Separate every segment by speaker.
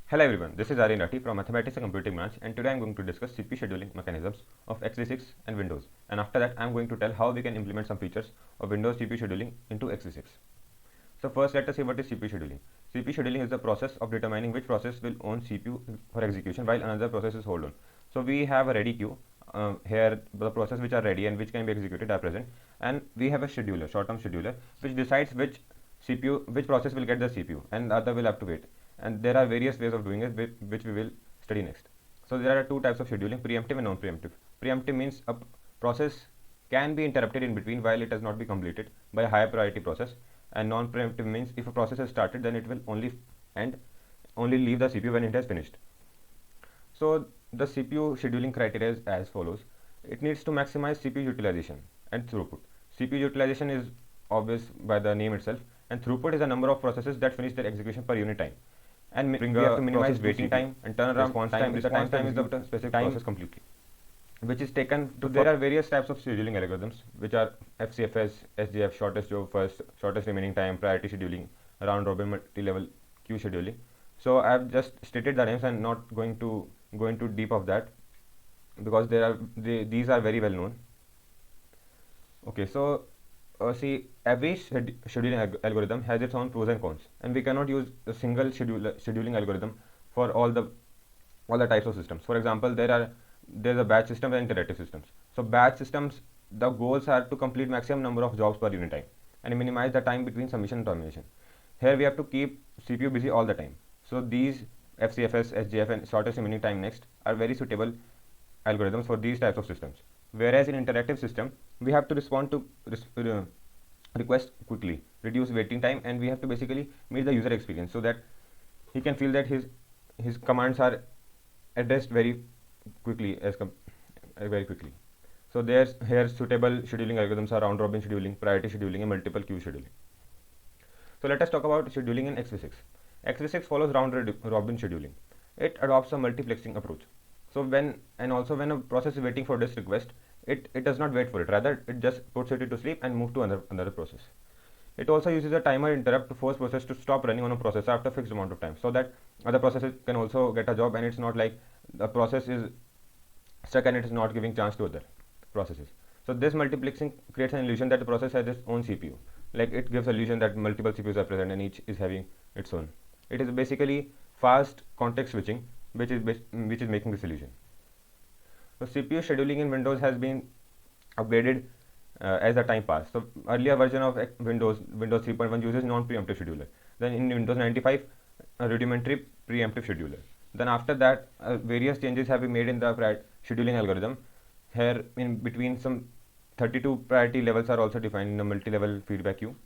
Speaker 1: Hello everyone, this is Aryan Rathi from Mathematics and Computing Branch, and today I am going to discuss CPU scheduling mechanisms of x86 and Windows, and after that I am going to tell how we can implement some features of Windows CPU scheduling into x86. So first let us see what is CPU scheduling. CPU scheduling is the process of determining which process will own CPU for execution while another process is hold on. So we have a ready queue. Here the processes which are ready and which can be executed are present, and we have a scheduler, short-term scheduler, which decides which process will get the CPU and the other will have to wait. And there are various ways of doing it which we will study next. So there are two types of scheduling: preemptive and non-preemptive. Preemptive means a process can be interrupted in between while it has not been completed by a higher priority process, and non-preemptive means if a process has started, then it will only leave the CPU when it has finished. So the CPU scheduling criteria is as follows. It needs to maximize CPU utilization and throughput. CPU utilization is obvious by the name itself, and throughput is the number of processes that finish their execution per unit time. And we have to minimize waiting time and turnaround time. Response time is the specific process completely, which is taken to. There are various types of scheduling algorithms, which are FCFS, SJF, shortest job first, shortest remaining time, priority scheduling, round robin multi-level queue scheduling. So I have just stated the names and not going to go into deep of that because these are very well known. Okay, so see, every scheduling algorithm has its own pros and cons, and we cannot use a single scheduling algorithm for all the types of systems. For example, there's a batch system and iterative systems. So batch systems, the goals are to complete maximum number of jobs per unit time and minimize the time between submission and termination. Here we have to keep CPU busy all the time. So these FCFS, SJF, and shortest remaining time next are very suitable algorithms for these types of systems. Whereas in interactive system, we have to respond to request quickly, reduce waiting time, and we have to basically meet the user experience so that he can feel that his commands are addressed very quickly very quickly. So here suitable scheduling algorithms are round robin scheduling, priority scheduling, and multiple queue scheduling. So let us talk about scheduling in x86. x86 follows round robin scheduling. It adopts a multiplexing approach. So when a process is waiting for this request, it does not wait for it. Rather, it just puts it to sleep and move to another process. It also uses a timer interrupt to force process to stop running on a process after a fixed amount of time, so that other processes can also get a job, and it's not like the process is stuck and it is not giving chance to other processes. So this multiplexing creates an illusion that the process has its own CPU. Like it gives illusion that multiple CPUs are present and each is having its own. It is basically fast context switching, which is making this illusion. So CPU scheduling in Windows has been upgraded as the time passed. So earlier version of Windows 3.1 uses non-preemptive scheduler. Then in Windows 95, a rudimentary preemptive scheduler. Then after that, various changes have been made in the scheduling algorithm. Here in between, some 32 priority levels are also defined in a multi-level feedback queue,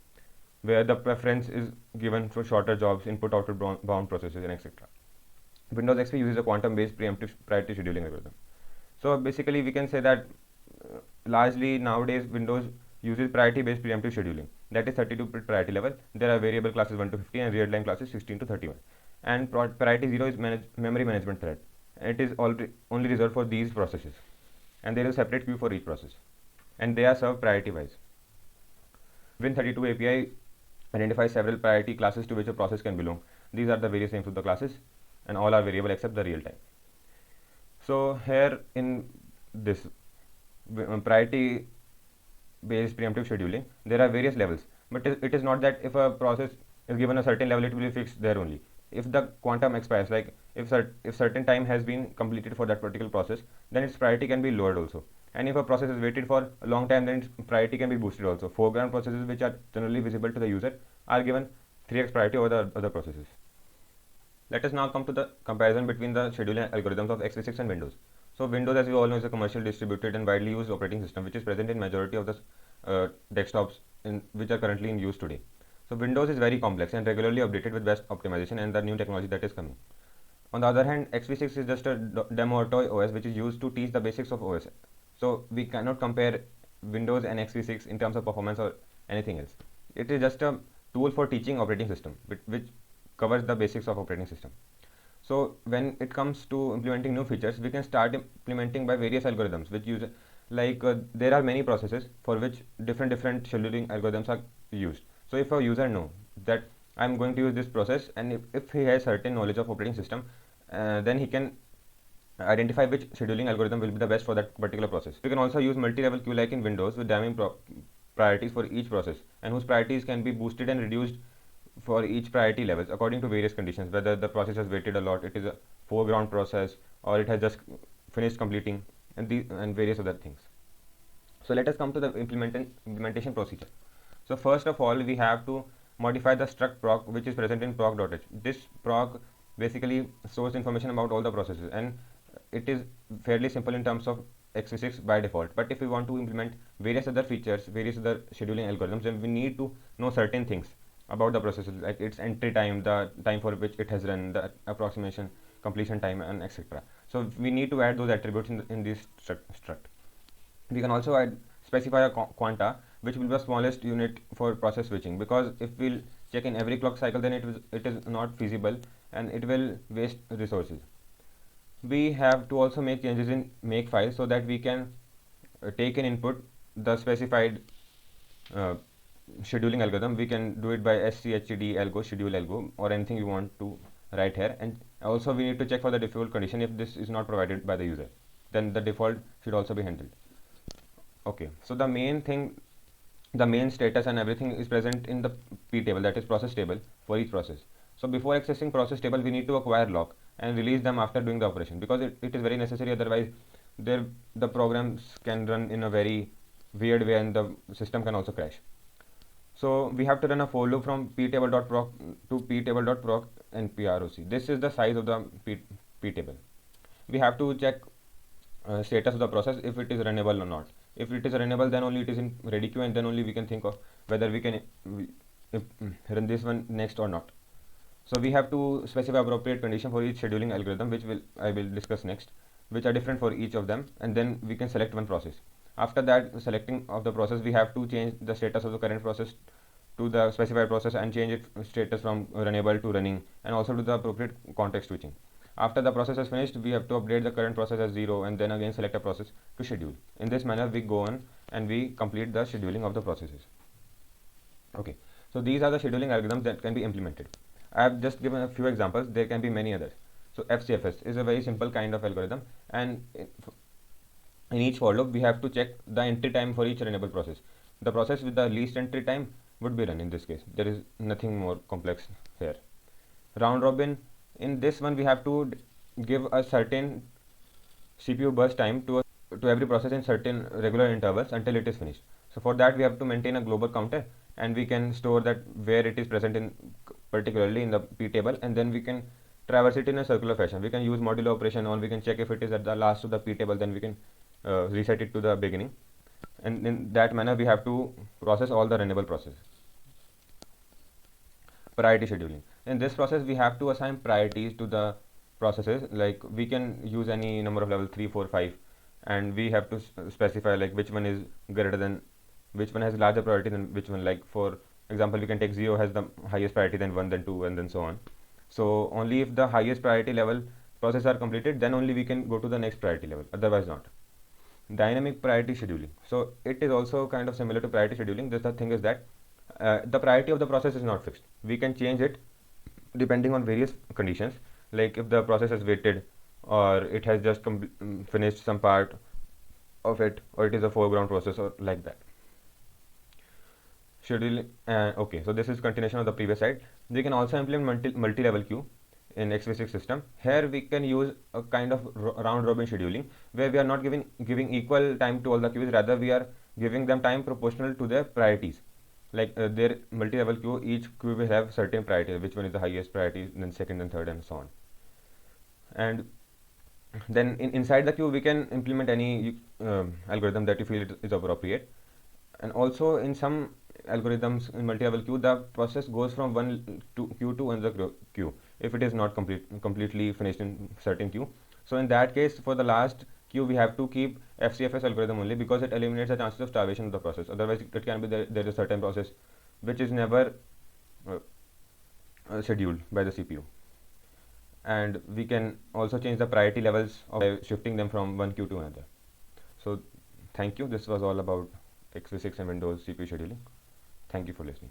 Speaker 1: where the preference is given for shorter jobs, input-output bound processes, and etc. Windows XP uses a quantum-based preemptive priority scheduling algorithm. So basically, we can say that largely nowadays Windows uses priority-based preemptive scheduling. That is 32 priority level. There are variable classes 1 to 50 and real-time classes 16 to 31. And priority 0 is memory management thread. It is only reserved for these processes. And there is a separate queue for each process. And they are served priority-wise. Win32 API identifies several priority classes to which a process can belong. These are the various names of the classes, and all are variable except the real time. So here in this priority based preemptive scheduling, there are various levels, but it is not that if a process is given a certain level, it will be fixed there only. If the quantum expires, like if certain time has been completed for that particular process, then its priority can be lowered also. And if a process is waited for a long time, then its priority can be boosted also. Foreground processes which are generally visible to the user are given 3x priority over the other processes. Let us now come to the comparison between the scheduling algorithms of x86 and Windows. So Windows, as you all know, is a commercial distributed and widely used operating system which is present in majority of the desktops which are currently in use today. So Windows is very complex and regularly updated with best optimization and the new technology that is coming. On the other hand, x86 is just a demo or toy OS which is used to teach the basics of OS. So we cannot compare Windows and x86 in terms of performance or anything else. It is just a tool for teaching operating system which covers the basics of operating system. So when it comes to implementing new features, we can start implementing by various algorithms which use there are many processes for which different scheduling algorithms are used. So if a user know that I'm going to use this process, and if he has certain knowledge of operating system, then he can identify which scheduling algorithm will be the best for that particular process. You can also use multi-level queue like in Windows with dynamic priorities for each process, and whose priorities can be boosted and reduced for each priority levels according to various conditions, whether the process has waited a lot, it is a foreground process, or it has just finished completing, and various other things. So let us come to the implementation procedure. So first of all, we have to modify the struct proc which is present in proc.h. This proc basically stores information about all the processes, and it is fairly simple in terms of x86 by default. But if we want to implement various other features, various other scheduling algorithms, then we need to know certain things about the processes, like its entry time, the time for which it has run, the approximation completion time, and etc. So we need to add those attributes in this struct. We can also specify a quanta which will be the smallest unit for process switching, because if we'll check in every clock cycle, then it is not feasible and it will waste resources. We have to also make changes in make file so that we can take an input the specified uh, scheduling algorithm. We can do it by schd algo, schedule algo, or anything you want to write here. And also we need to check for the default condition. If this is not provided by the user, then the default should also be handled. Okay, so the main thing, the main status and everything is present in the p table, that is process table, for each process. So before accessing process table, we need to acquire lock and release them after doing the operation, because it is very necessary. Otherwise the programs can run in a very weird way and the system can also crash. So we have to run a for loop from ptable.proc to ptable.proc and proc. This is the size of the p table. We have to check status of the process, if it is runnable or not. If it is runnable, then only it is in ready queue, and then only we can think of whether we can run this one next or not. So we have to specify appropriate condition for each scheduling algorithm, which I will discuss next, which are different for each of them, and then we can select one process. After that selecting of the process, we have to change the status of the current process to the specified process and change its status from runnable to running, and also to the appropriate context switching. After the process is finished, we have to update the current process as 0, and then again select a process to schedule. In this manner, we go on and we complete the scheduling of the processes. Okay, so these are the scheduling algorithms that can be implemented. I have just given a few examples. There can be many others. So FCFS is a very simple kind of algorithm, and in each for loop, we have to check the entry time for each runnable process. The process with the least entry time would be run in this case. There is nothing more complex here. Round robin, in this one we have to give a certain CPU burst time to every process in certain regular intervals until it is finished. So for that we have to maintain a global counter, and we can store that where it is present in particularly in the p table, and then we can traverse it in a circular fashion. We can use modulo operation, or we can check if it is at the last of the p table, then we can reset it to the beginning, and in that manner we have to process all the runnable processes. Priority scheduling. In this process, we have to assign priorities to the processes. Like we can use any number of level 3, 4, 5, and we have to specify like which one is greater than, which one has larger priority than which one. Like for example, we can take 0 has the highest priority, then 1, then 2, and then so on. So only if the highest priority level processes are completed, then only we can go to the next priority level, otherwise not. Dynamic priority scheduling. So it is also kind of similar to priority scheduling. The thing is that the priority of the process is not fixed. We can change it depending on various conditions, like if the process has waited, or it has just finished some part of it, or it is a foreground process, or like that. Scheduling. Okay, so this is continuation of the previous slide. We can also implement multi-level queue in x86 system. Here we can use a kind of round robin scheduling, where we are not giving equal time to all the queues, rather we are giving them time proportional to their priorities. Like their multi-level queue, each queue will have certain priority, which one is the highest priority, then second and third, and so on. And then inside the queue we can implement any algorithm that you feel is appropriate. And also in some algorithms in multi-level queue, the process goes from one queue to another queue if it is not completely finished in certain queue. So in that case, for the last queue, we have to keep FCFS algorithm only, because it eliminates the chances of starvation of the process. Otherwise it can be there is a certain process which is never scheduled by the CPU. And we can also change the priority levels by shifting them from one queue to another. So thank you. This was all about x86 and Windows CPU scheduling. Thank you for listening.